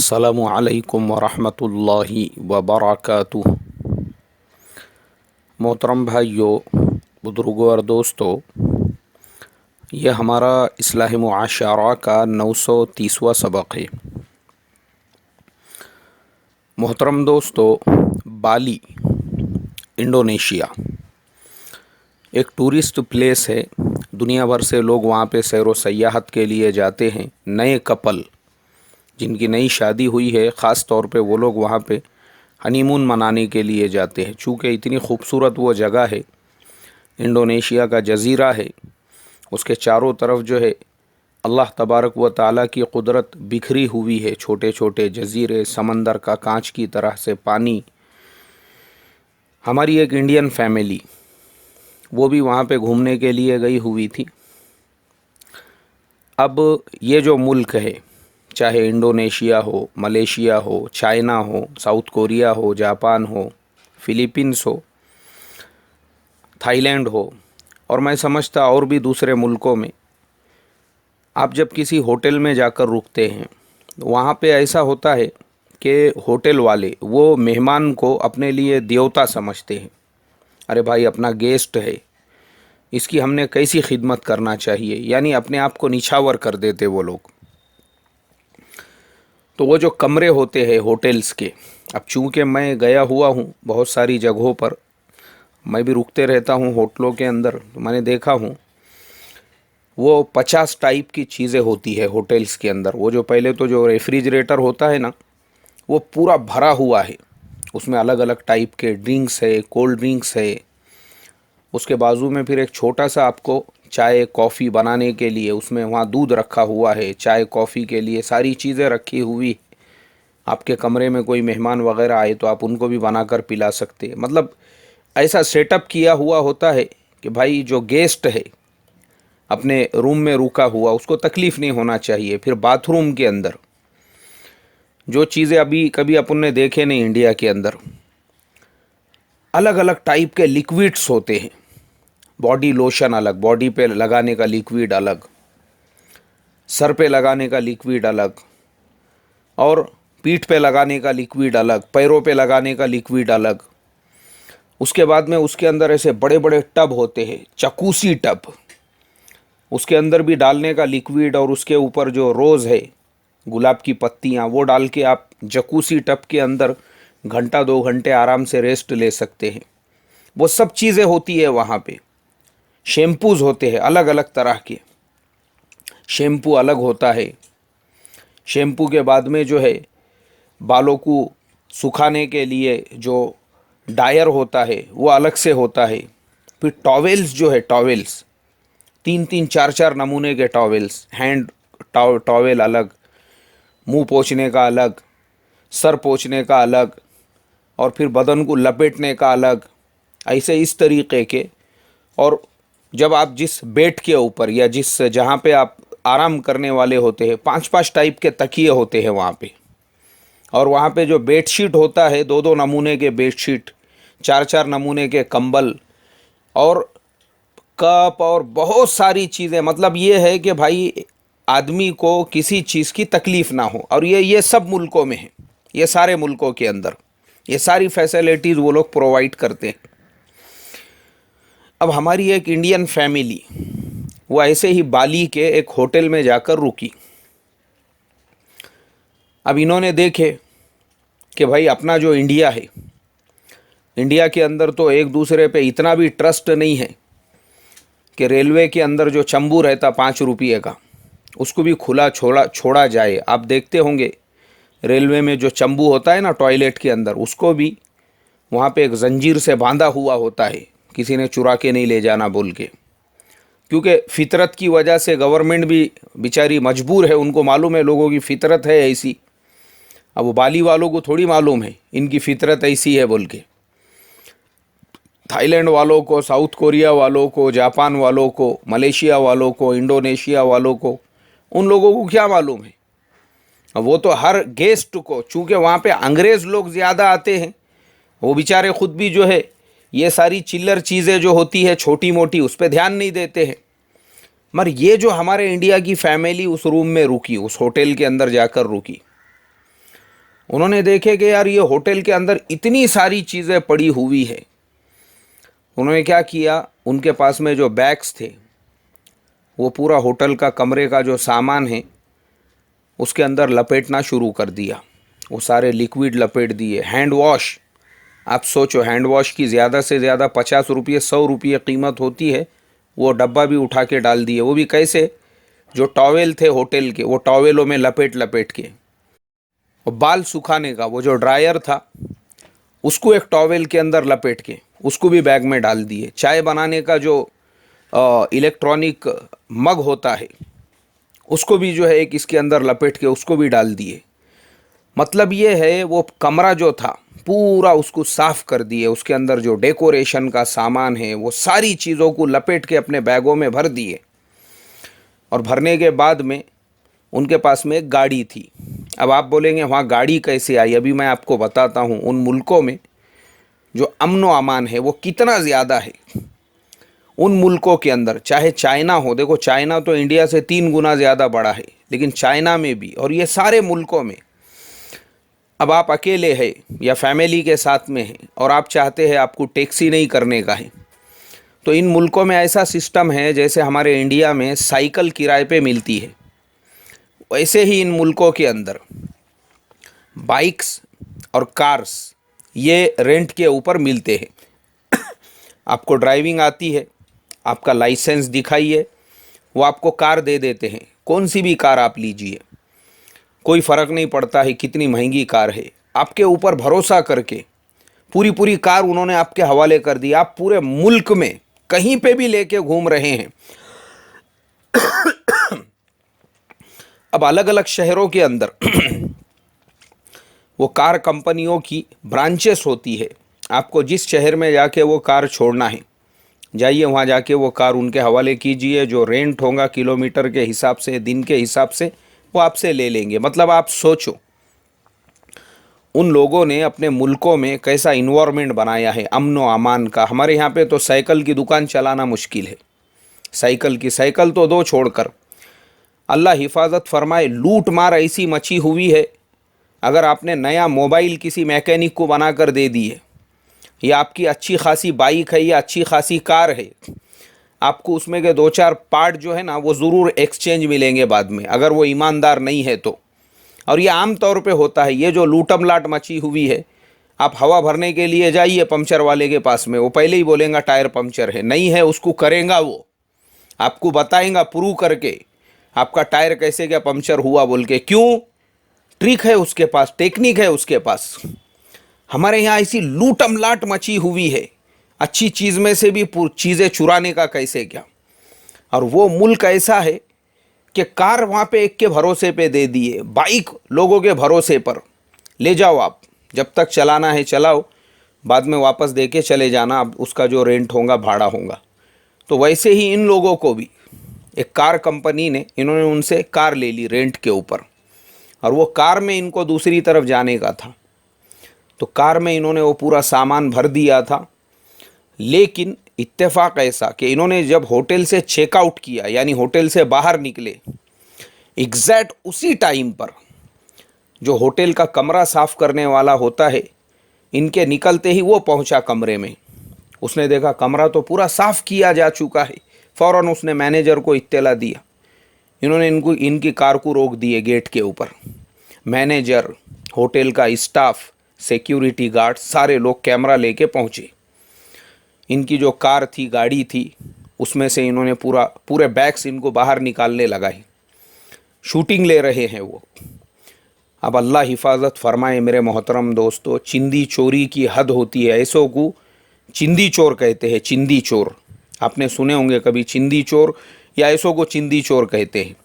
अस्सलामु अलैकुम वरहमतुल्लाहि वबरकातुहू। मोहतरम भाइयों, बुजुर्गों और दोस्तों, ये हमारा इस्लाही मुआशरा का 930वां सबक है। मोहतरम दोस्तों, बाली इंडोनेशिया एक टूरिस्ट प्लेस है। दुनिया भर से लोग वहाँ पे सैर व सयाहत के लिए जाते हैं। नए कपल जिनकी नई शादी हुई है, ख़ास तौर पे वो लोग वहाँ पे हनीमून मनाने के लिए जाते हैं। चूँकि इतनी खूबसूरत वो जगह है, इंडोनेशिया का जज़ीरा है, उसके चारों तरफ जो है अल्लाह तबारक व ताला की कुदरत बिखरी हुई है। छोटे छोटे जज़ीरे, समंदर का कांच की तरह से पानी। हमारी एक इंडियन फैमिली वो भी वहाँ पे घूमने के लिए गई हुई थी। अब ये जो मुल्क है, चाहे इंडोनेशिया हो, मलेशिया हो, चाइना हो, साउथ कोरिया हो, जापान हो, फिलीपींस हो, थाईलैंड हो, और मैं समझता और भी दूसरे मुल्कों में, आप जब किसी होटल में जाकर रुकते हैं, वहाँ पे ऐसा होता है कि होटल वाले वो मेहमान को अपने लिए देवता समझते हैं। अरे भाई, अपना गेस्ट है, इसकी हमने कैसी खिदमत करना चाहिए, यानी अपने आप को निछावर कर देते वो लोग। तो वो जो कमरे होते हैं होटल्स के, अब चूँकि मैं गया हुआ हूँ बहुत सारी जगहों पर, मैं भी रुकते रहता हूँ होटलों के अंदर, तो मैंने देखा हूँ वो 50 टाइप की चीज़ें होती है होटल्स के अंदर। वो जो पहले तो जो रेफ्रिजरेटर होता है ना, वो पूरा भरा हुआ है, उसमें अलग अलग टाइप के ड्रिंक्स है, कोल्ड ड्रिंक्स है। उसके बाजू में फिर एक छोटा सा आपको चाय कॉफ़ी बनाने के लिए, उसमें वहाँ दूध रखा हुआ है, चाय कॉफ़ी के लिए सारी चीज़ें रखी हुई। आपके कमरे में कोई मेहमान वगैरह आए तो आप उनको भी बनाकर पिला सकते हैं। मतलब ऐसा सेटअप किया हुआ होता है कि भाई जो गेस्ट है अपने रूम में रुका हुआ, उसको तकलीफ़ नहीं होना चाहिए। फिर बाथरूम के अंदर जो चीज़ें अभी कभी अपन ने देखे नहीं इंडिया के अंदर, अलग अलग टाइप के लिक्विड्स होते हैं। बॉडी लोशन अलग, बॉडी पे लगाने का लिक्विड अलग, सर पे लगाने का लिक्विड अलग, और पीठ पे लगाने का लिक्विड अलग, पैरों पे लगाने का लिक्विड अलग। उसके बाद में उसके अंदर ऐसे बड़े बड़े टब होते हैं, जकूसी टब, उसके अंदर भी डालने का लिक्विड, और उसके ऊपर जो रोज़ है, गुलाब की पत्तियाँ, वो डाल के आप जकूसी टब के अंदर घंटा 2 घंटे आराम से रेस्ट ले सकते हैं। वो सब चीज़ें होती है वहाँ पे। शैम्पूज़ होते हैं अलग अलग तरह के, शैम्पू अलग होता है। शैम्पू के बाद में जो है बालों को सुखाने के लिए जो डायर होता है वो अलग से होता है। फिर टॉवेल्स जो है, टॉवेल्स 3-3 4-4 नमूने के टॉवेल्स, हैंड टॉवेल अलग, मुंह पोंछने का अलग, सर पोंछने का अलग, और फिर बदन को लपेटने का अलग, ऐसे इस तरीके के। और जब आप जिस बेड के ऊपर या जिस जहाँ पे आप आराम करने वाले होते हैं, 5-5 टाइप के तकिए होते हैं वहाँ पे। और वहाँ पे जो बेडशीट होता है, 2-2 नमूने के बेडशीट, 4-4 नमूने के कंबल, और कप, और बहुत सारी चीज़ें। मतलब ये है कि भाई आदमी को किसी चीज़ की तकलीफ़ ना हो। और ये सब मुल्कों में है, ये सारे मुल्कों के अंदर ये सारी फैसिलिटीज़ वो लोग प्रोवाइड करते हैं। अब हमारी एक इंडियन फैमिली वो ऐसे ही बाली के एक होटल में जाकर रुकी। अब इन्होंने देखे कि भाई अपना जो इंडिया है, इंडिया के अंदर तो एक दूसरे पे इतना भी ट्रस्ट नहीं है कि रेलवे के अंदर जो चंबू रहता 5 रुपये का, उसको भी खुला छोड़ा जाए। आप देखते होंगे रेलवे में जो चंबू होता है ना टॉयलेट के अंदर, उसको भी वहाँ पे एक जंजीर से बांधा हुआ होता है, किसी ने चुरा के नहीं ले जाना बोल के। क्योंकि फितरत की वजह से गवर्नमेंट भी बेचारी मजबूर है, उनको मालूम है लोगों की फितरत है ऐसी। अब वो बाली वालों को थोड़ी मालूम है इनकी फितरत ऐसी है बोल के। थाईलैंड वालों को, साउथ कोरिया वालों को, जापान वालों को, मलेशिया वालों को, इंडोनेशिया वालों को, उन लोगों को क्या मालूम है। अब वो तो हर गेस्ट को, चूँकि वहाँ पे अंग्रेज़ लोग ज़्यादा आते हैं, वो बेचारे खुद भी जो है ये सारी चिल्लर चीज़ें जो होती है छोटी मोटी, उस पर ध्यान नहीं देते हैं। मगर ये जो हमारे इंडिया की फैमिली उस रूम में रुकी, उस होटल के अंदर जाकर रुकी, उन्होंने देखे कि यार ये होटल के अंदर इतनी सारी चीज़ें पड़ी हुई है। उन्होंने क्या किया, उनके पास में जो बैग्स थे वो पूरा होटल का कमरे का जो सामान है उसके अंदर लपेटना शुरू कर दिया। वो सारे लिक्विड लपेट दिए। हैंड वॉश, आप सोचो, हैंड वॉश की ज़्यादा से ज़्यादा 50 रुपये 100 रुपये कीमत होती है, वो डब्बा भी उठा के डाल दिए। वो भी कैसे, जो टॉवेल थे होटल के वो टॉवेलों में लपेट लपेट के। और बाल सुखाने का वो जो ड्रायर था उसको एक टॉवेल के अंदर लपेट के उसको भी बैग में डाल दिए। चाय बनाने का जो इलेक्ट्रॉनिक मग होता है उसको भी जो है एक इसके अंदर लपेट के उसको भी डाल दिए। मतलब ये है वो कमरा जो था पूरा उसको साफ कर दिए। उसके अंदर जो डेकोरेशन का सामान है वो सारी चीज़ों को लपेट के अपने बैगों में भर दिए। और भरने के बाद में उनके पास में एक गाड़ी थी। अब आप बोलेंगे वहाँ गाड़ी कैसे आई, अभी मैं आपको बताता हूँ। उन मुल्कों में जो अमन व अमान है वो कितना ज़्यादा है। उन मुल्कों के अंदर, चाहे चाइना हो, देखो चाइना तो इंडिया से 3 गुना ज़्यादा बड़ा है, लेकिन चाइना में भी और ये सारे मुल्कों में, अब आप अकेले हैं या फैमिली के साथ में हैं और आप चाहते हैं आपको टैक्सी नहीं करने का है, तो इन मुल्कों में ऐसा सिस्टम है जैसे हमारे इंडिया में साइकिल किराए पे मिलती है, वैसे ही इन मुल्कों के अंदर बाइक्स और कार्स ये रेंट के ऊपर मिलते हैं। आपको ड्राइविंग आती है, आपका लाइसेंस दिखाइए, वो आपको कार दे देते हैं। कौन सी भी कार आप लीजिए, कोई फ़र्क नहीं पड़ता है कितनी महंगी कार है, आपके ऊपर भरोसा करके पूरी पूरी कार उन्होंने आपके हवाले कर दी। आप पूरे मुल्क में कहीं पे भी लेके घूम रहे हैं। अब अलग अलग शहरों के अंदर वो कार कंपनियों की ब्रांचेस होती है। आपको जिस शहर में जाके वो कार छोड़ना है, जाइए वहाँ जाके वो कार उनके हवाले कीजिए। जो रेंट होगा किलोमीटर के हिसाब से, दिन के हिसाब से, वो आपसे ले लेंगे। मतलब आप सोचो उन लोगों ने अपने मुल्कों में कैसा इन्वायरमेंट बनाया है अमन व अमान का। हमारे यहाँ पे तो साइकिल की दुकान चलाना मुश्किल है। साइकिल तो दो छोड़कर, अल्लाह हिफाजत फरमाए, लूट मार ऐसी मची हुई है। अगर आपने नया मोबाइल किसी मैकेनिक को बनाकर दे दिए, या आपकी अच्छी खासी बाइक है या अच्छी खासी कार है, आपको उसमें के 2-4 पार्ट जो है ना वो ज़रूर एक्सचेंज मिलेंगे बाद में, अगर वो ईमानदार नहीं है तो। और ये आम तौर पे होता है। ये जो लूटम लाट मची हुई है, आप हवा भरने के लिए जाइए पंचर वाले के पास में, वो पहले ही बोलेगा टायर पंचर है, नहीं है उसको करेगा, वो आपको बताएगा प्रूव करके आपका टायर कैसे क्या पंचर हुआ बोल के। क्यों? ट्रिक है उसके पास, टेक्निक है उसके पास। हमारे यहाँ ऐसी लूटम लाट मची हुई है, अच्छी चीज़ में से भी चीज़ें चुराने का कैसे क्या। और वो मुल्क ऐसा है कि कार वहाँ पे एक के भरोसे पे दे दिए, बाइक लोगों के भरोसे पर, ले जाओ आप, जब तक चलाना है चलाओ, बाद में वापस दे के चले जाना, अब उसका जो रेंट होगा भाड़ा होगा। तो वैसे ही इन लोगों को भी एक कार कंपनी ने, इन्होंने उनसे कार ले ली रेंट के ऊपर, और वो कार में इनको दूसरी तरफ जाने का था, तो कार में इन्होंने वो पूरा सामान भर दिया था। लेकिन इत्तेफाक ऐसा कि इन्होंने जब होटल से चेकआउट किया, यानी होटल से बाहर निकले, एग्जैक्ट उसी टाइम पर जो होटल का कमरा साफ़ करने वाला होता है, इनके निकलते ही वो पहुंचा कमरे में। उसने देखा कमरा तो पूरा साफ़ किया जा चुका है। फ़ौरन उसने मैनेजर को इत्तला दिया। इन्होंने इनकी कार को रोक दिए गेट के ऊपर। मैनेजर, होटल का स्टाफ, सिक्योरिटी गार्ड, सारे लोग कैमरा लेके पहुँचे। इनकी जो कार थी, गाड़ी थी, उसमें से इन्होंने पूरे बैग्स इनको बाहर निकालने लगाए। शूटिंग ले रहे हैं वो। अब अल्लाह हिफाजत फरमाए मेरे मोहतरम दोस्तों, चिंदी चोरी की हद होती है। ऐसों को चिंदी चोर कहते हैं। चिंदी चोर आपने सुने होंगे कभी, चिंदी चोर, या ऐसों को चिंदी चोर कहते हैं।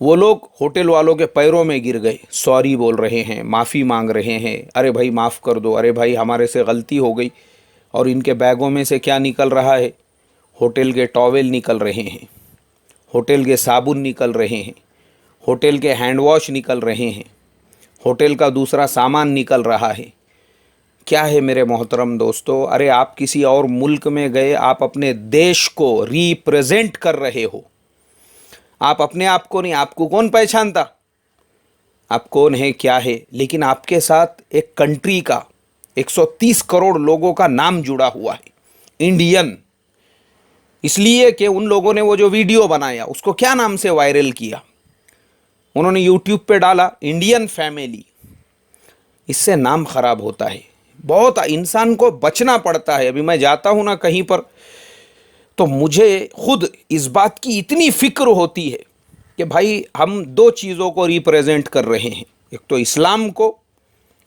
वो लोग होटल वालों के पैरों में गिर गए, सॉरी बोल रहे हैं, माफ़ी मांग रहे हैं, अरे भाई माफ़ कर दो, अरे भाई हमारे से गलती हो गई। और इनके बैगों में से क्या निकल रहा है? होटल के टॉवेल निकल रहे हैं, होटल के साबुन निकल रहे हैं, होटल के हैंड वॉश निकल रहे हैं, होटल का दूसरा सामान निकल रहा है। क्या है मेरे मोहतरम दोस्तों? अरे आप किसी और मुल्क में गए, आप अपने देश को रिप्रेजेंट कर रहे हो, आप अपने आप को नहीं, आपको कौन पहचानता? आप कौन है क्या है, लेकिन आपके साथ एक कंट्री का 130 करोड़ लोगों का नाम जुड़ा हुआ है, इंडियन। इसलिए कि उन लोगों ने वो जो वीडियो बनाया उसको क्या नाम से वायरल किया, उन्होंने यूट्यूब पे डाला इंडियन फैमिली। इससे नाम खराब होता है, बहुत इंसान को बचना पड़ता है। अभी मैं जाता हूं ना कहीं पर, तो मुझे खुद इस बात की इतनी फिक्र होती है कि भाई हम दो चीज़ों को रिप्रेजेंट कर रहे हैं, एक तो इस्लाम को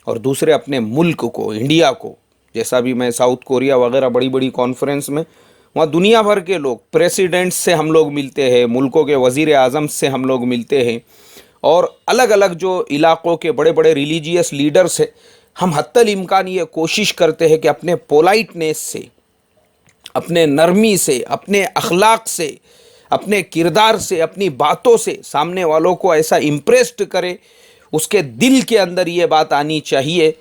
और दूसरे अपने मुल्क को, इंडिया को। जैसा भी मैं साउथ कोरिया वगैरह बड़ी बड़ी कॉन्फ्रेंस में, वहाँ दुनिया भर के लोग, प्रेसिडेंट्स से हम लोग मिलते हैं, मुल्कों के वज़ीर आज़म से हम लोग मिलते हैं, और अलग अलग जो इलाक़ों के बड़े बड़े रिलीजियस लीडर्स हैं, हम हत्तल इम्कान ये कोशिश करते हैं कि अपने पोलाइटनेस से, अपने नरमी से, अपने अखलाक से, अपने किरदार से, अपनी बातों से सामने वालों को ऐसा इम्प्रेस्ड करे, उसके दिल के अंदर ये बात आनी चाहिए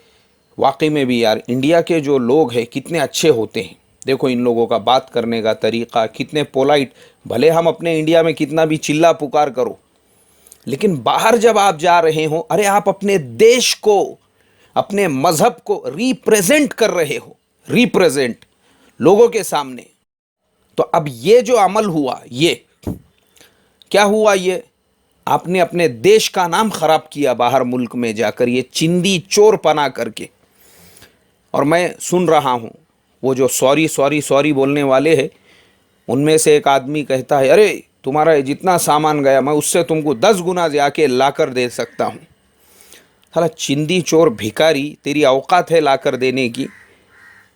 वाकई में भी यार इंडिया के जो लोग हैं कितने अच्छे होते हैं। देखो इन लोगों का बात करने का तरीक़ा कितने पोलाइट। भले हम अपने इंडिया में कितना भी चिल्ला पुकार करो, लेकिन बाहर जब आप जा रहे हो, अरे आप अपने देश को, अपने मज़हब को रिप्रेजेंट कर रहे हो, रिप्रेजेंट लोगों के सामने। तो अब ये जो अमल हुआ, ये क्या हुआ, ये आपने अपने देश का नाम खराब किया बाहर मुल्क में जाकर, ये चिंदी चोर पना करके। और मैं सुन रहा हूँ वो जो सॉरी सॉरी सॉरी बोलने वाले हैं, उनमें से एक आदमी कहता है, अरे तुम्हारा जितना सामान गया मैं उससे तुमको 10 गुना जाके लाकर दे सकता हूँ। साला चिंदी चोर भिखारी, तेरी औकात है लाकर देने की?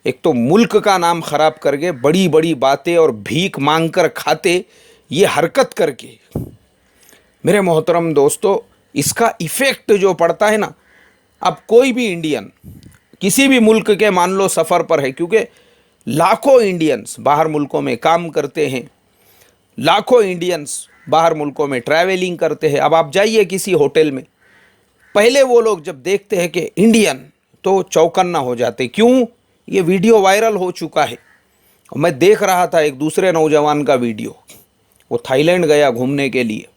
एक तो मुल्क का नाम खराब करके बड़ी बड़ी बातें और भीख मांग कर खाते, ये हरकत करके। मेरे मोहतरम दोस्तों, इसका इफ़ेक्ट जो पड़ता है ना, अब कोई भी इंडियन किसी भी मुल्क के मान लो सफ़र पर है, क्योंकि लाखों इंडियंस बाहर मुल्कों में काम करते हैं, लाखों इंडियंस बाहर मुल्कों में ट्रैवलिंग करते हैं। अब आप जाइए किसी होटल में, पहले वो लोग जब देखते हैं कि इंडियन, तो चौकन्ना हो जाते। क्यों? ये वीडियो वायरल हो चुका है। मैं देख रहा था एक दूसरे नौजवान का वीडियो, वो थाईलैंड गया घूमने के लिए,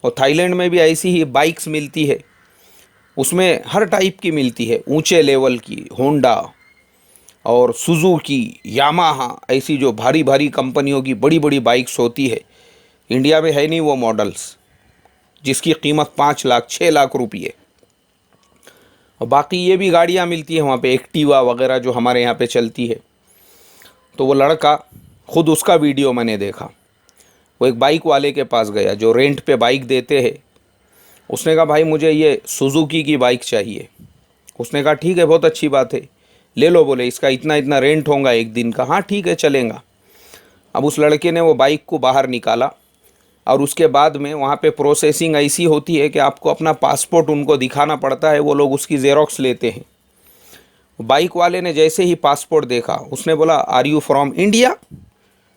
और थाईलैंड में भी ऐसी ही बाइक्स मिलती है, उसमें हर टाइप की मिलती है, ऊंचे लेवल की, होंडा और सुजुकी, यामाहा, ऐसी जो भारी भारी कंपनियों की बड़ी बड़ी बाइक्स होती है। इंडिया में है नहीं वो मॉडल्स, जिसकी कीमत 5 लाख 6 लाख रुपये। और बाकी ये भी गाड़ियाँ मिलती है वहाँ पे, एक्टिवा वगैरह जो हमारे यहाँ पे चलती है। तो वो लड़का, खुद उसका वीडियो मैंने देखा, वो एक बाइक वाले के पास गया जो रेंट पे बाइक देते हैं। उसने कहा भाई मुझे ये सुजुकी की बाइक चाहिए। उसने कहा ठीक है, बहुत अच्छी बात है, ले लो। बोले इसका इतना इतना रेंट होगा एक दिन का। हाँ ठीक है, चलेगा। अब उस लड़के ने वो बाइक को बाहर निकाला, और उसके बाद में वहाँ पे प्रोसेसिंग ऐसी होती है कि आपको अपना पासपोर्ट उनको दिखाना पड़ता है, वो लोग उसकी ज़ेरॉक्स लेते हैं। बाइक वाले ने जैसे ही पासपोर्ट देखा, उसने बोला आर यू फ्रॉम इंडिया?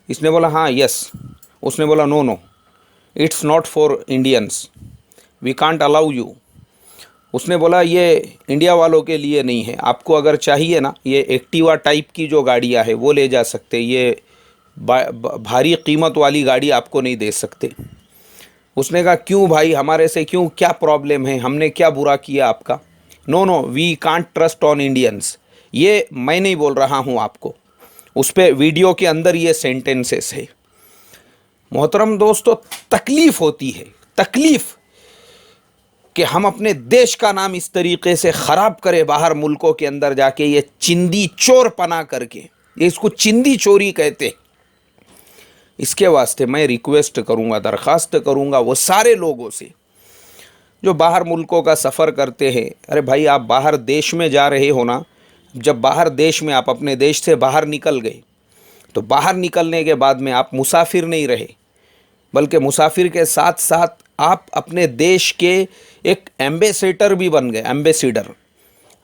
इसने बोला हाँ यस। उसने बोला no no, it's not for Indians, we can't allow you. उसने बोला ये इंडिया वालों के लिए नहीं है, आपको अगर चाहिए ना ये एक्टिवा टाइप की जो गाड़ियाँ है वो ले जा सकते, ये भारी कीमत वाली गाड़ी आपको नहीं दे सकते। उसने कहा क्यों भाई, हमारे से क्यों, क्या प्रॉब्लम है, हमने क्या बुरा किया आपका? No no, we can't trust on Indians. ये मैं नहीं बोल रहा हूँ आपको, उस पर वीडियो के अंदर ये सेंटेंसेस है। मोहतरम दोस्तों, तकलीफ़ होती है, तकलीफ़ कि हम अपने देश का नाम इस तरीके से ख़राब करें बाहर मुल्कों के अंदर जाके, ये चिंदी चोर पना करके, ये इसको चिंदी चोरी कहते। इसके वास्ते मैं रिक्वेस्ट करूँगा, दरख्वास्त करूँगा वो सारे लोगों से जो बाहर मुल्कों का सफ़र करते हैं। अरे भाई आप बाहर देश में जा रहे हो ना, जब बाहर देश में आप अपने देश से बाहर निकल गए, तो बाहर निकलने के बाद में आप मुसाफिर नहीं रहे, बल्कि मुसाफिर के साथ साथ आप अपने देश के एक एम्बेसडर भी बन गए। एम्बेसडर,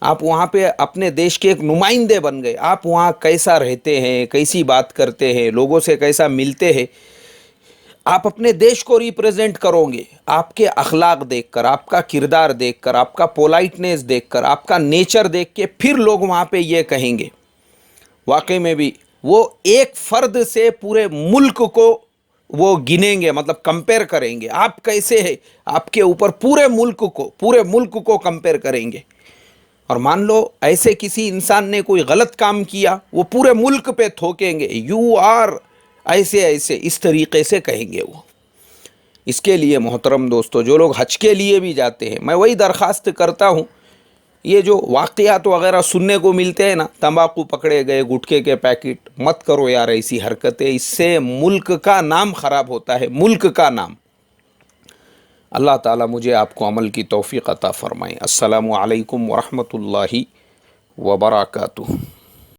आप वहाँ पे अपने देश के एक नुमाइंदे बन गए। आप वहाँ कैसा रहते हैं, कैसी बात करते हैं, लोगों से कैसा मिलते हैं, आप अपने देश को रिप्रेजेंट करोगे। आपके अखलाक देखकर, आपका किरदार देखकर, आपका पोलाइटनेस देखकर, आपका नेचर देख के फिर लोग वहाँ पे ये कहेंगे। वाकई में भी वो एक फ़र्द से पूरे मुल्क को वो गिनेंगे, मतलब कंपेयर करेंगे, आप कैसे है, आपके ऊपर पूरे मुल्क को कंपेयर करेंगे। और मान लो ऐसे किसी इंसान ने कोई गलत काम किया, वो पूरे मुल्क पे थोकेंगे, यू आर ऐसे ऐसे, इस तरीके से कहेंगे वो। इसके लिए मोहतरम दोस्तों, जो लोग हज के लिए भी जाते हैं, मैं वही दरख्वास्त करता हूँ, ये जो वाक़यात वगैरह सुनने को मिलते हैं ना, तंबाकू पकड़े गए, गुटखे के पैकेट, मत करो यार ऐसी हरकतें, इससे मुल्क का नाम ख़राब होता है, मुल्क का नाम। अल्लाह ताला मुझे आपको अमल की तौफ़ीक़ अता फ़रमाए। अस्सलामु अलैकुम वरहमतुल्लाहि वबरकातुहू।